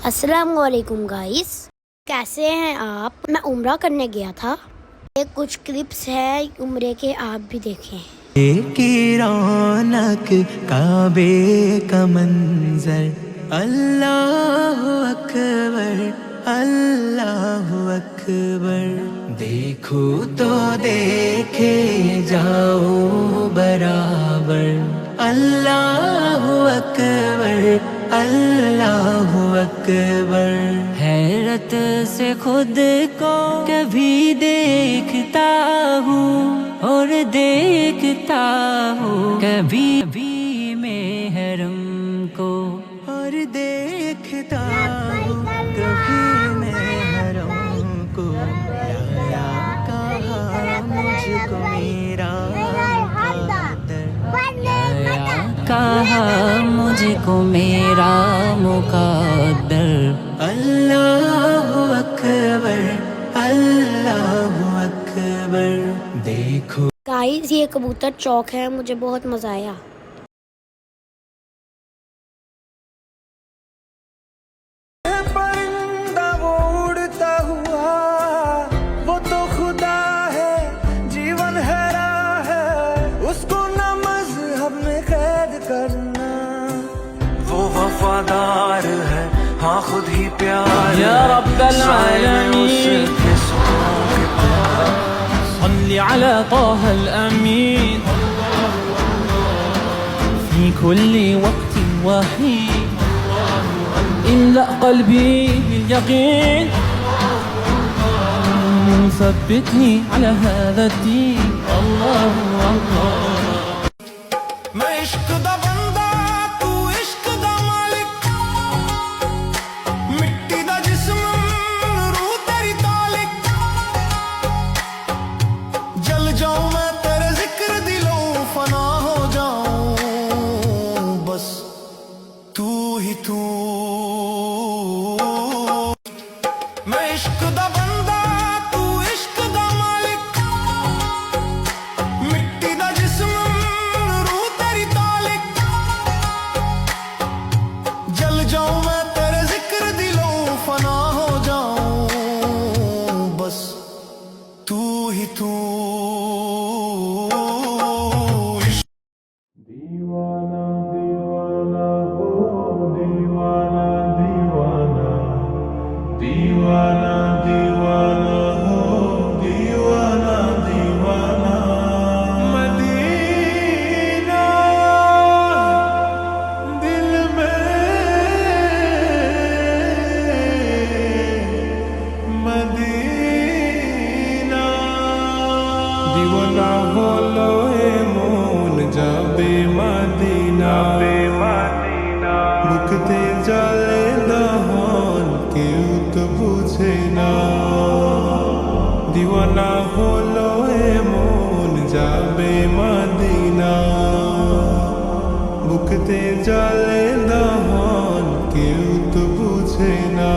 अस्सलामुअलैकुम गाइस, कैसे हैं आप। मैं उम्रा करने गया था। ये कुछ क्लिप्स है उम्रे के, आप भी देखें। की रौनक काबे का मंजर, अल्लाह अकबर अल्लाह अकबर। देखो तो देखे जाओ बराबर, अल्लाह अकबर अल्लाह अकबर। हैरत से खुद को कभी देखता हूँ और देखता हूँ कभी भी महरम को, और देखता हूँ कभी महरम को। लाया कहाँ मुझको मेरा मुक़द्दर, लाया कहाँ मुझको मेरा मुक़द्दर। अल्लाह अकबर अल्लाह अकबर। देखो गाइस, ये कबूतर चौक है, मुझे बहुत मजा आया। परिंदा वो उड़ता हुआ, वो तो खुदा है, जीवन है राह है, उसको न मज़हब में कैद करना। वो वफादार है, हाँ खुद ही प्यार या रब्बल आलमीन। صل على طه الأمين في كل وقت وحين، املأ قلبي باليقين، ثبتني على هذا الدين। الله الله मैं इश्क दा बंदा तू इश्क दा मालिक, मिट्टी दा जिस्म रूह तेरी तालिक। जल जाऊं मैं तेरे जिक्र दिलों फना हो जाऊं, बस तू ही तू। मैं इश्क दा बंदा तू इश्क दा मालिक, मिट्टी दा जिस्म रूह तेरी तालिक। जल जाऊं मैं तेरे जिक्र दिलों फना हो जाऊं, बस तू ही तू। दीवाना दीवाना हो दीवाना दीवाना, दीवाना दीवाना हो दीवाना दीवाना। मदीना दिल में, मदीना। दीवाना হলো মন যাবে মদিনা, বুকতে জ্বলে দহন কেউ তো বুঝে না। দিওয়ানা হলো মন যাবে মদিনা, বুকতে জ্বলে দহন কেউ তো বুঝে না।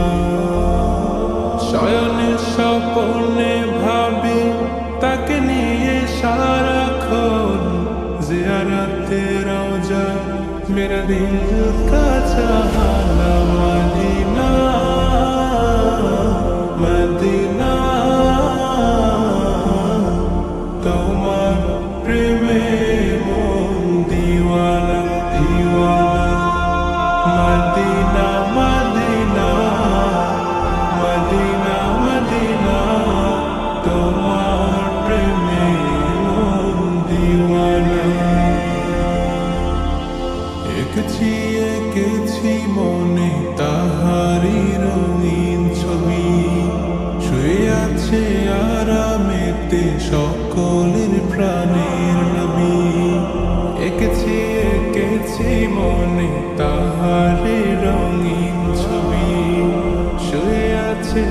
শয়নে স্বপ্নে ভাবি তাকে নিয়ে সারাক্ষণ, জিয়ারতে রওজা মেরা দিল কা চাহানা। মদিনা মদিনা তোমার প্রেমে মন দিওয়ানা দিওয়ানা। মদিনা মদিনা মদিনা মদিনা তোমার প্রেমে মন দিওয়ানা। এঁকেছি মনে তাহারি রঙিন ছবি, শুয়ে আছে আরামেতে সকলের প্রাণের নবী। এঁকেছি মনে তাহারি রঙিন ছবি, শুয়ে আছে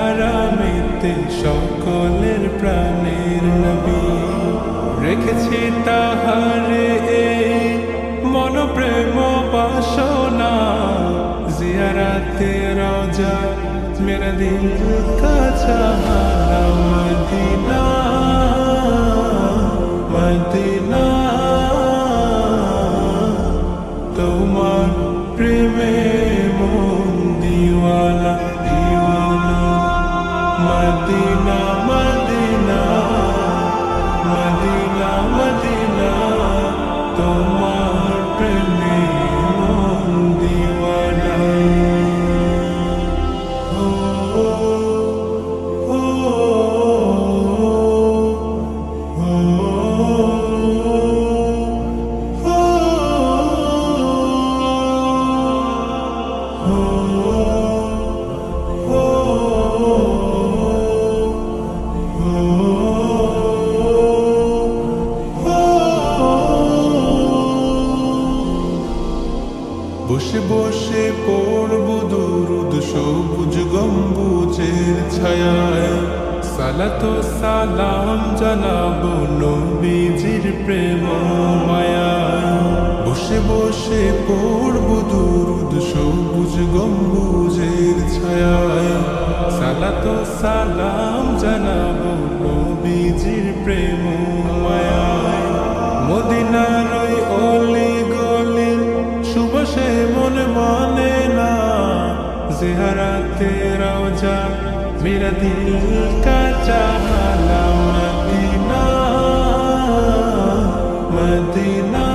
আরামেতে সকলের প্রাণের নবী। রেখেছি তাহারে এই মন প্রেম বাসনা, জিয়ারতে রওজা মেরা দিল কা চাহানা। মদিনা মদিনা তোমার প্রেমে মন দিওয়ানা। সবুজ গম্বুজের ছায়ায় সালাত ও সালাম জানাবো নবীজির প্রেম মায়ায় বসে বসে পড়ব দুরুদ সবুজ গম্বুজের ছায়ায় সালাত ও সালাম জানাবো নবীজির প্রেম মায়ায় মদিনার ওই অলি গলির সুবাসে মন মানে না ज़ियारते रौजा मेरा दिल का चाहना मदीना मदीना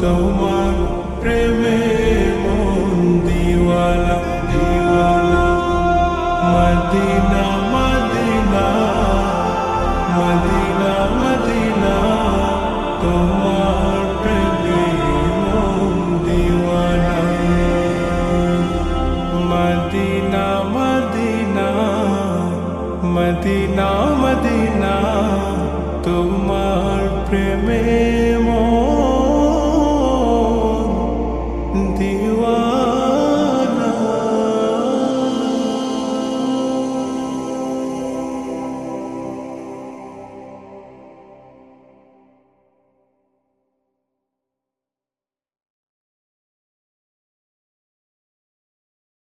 তোমার প্রেমে মন দিওয়ানা দিওয়ানা মদিনা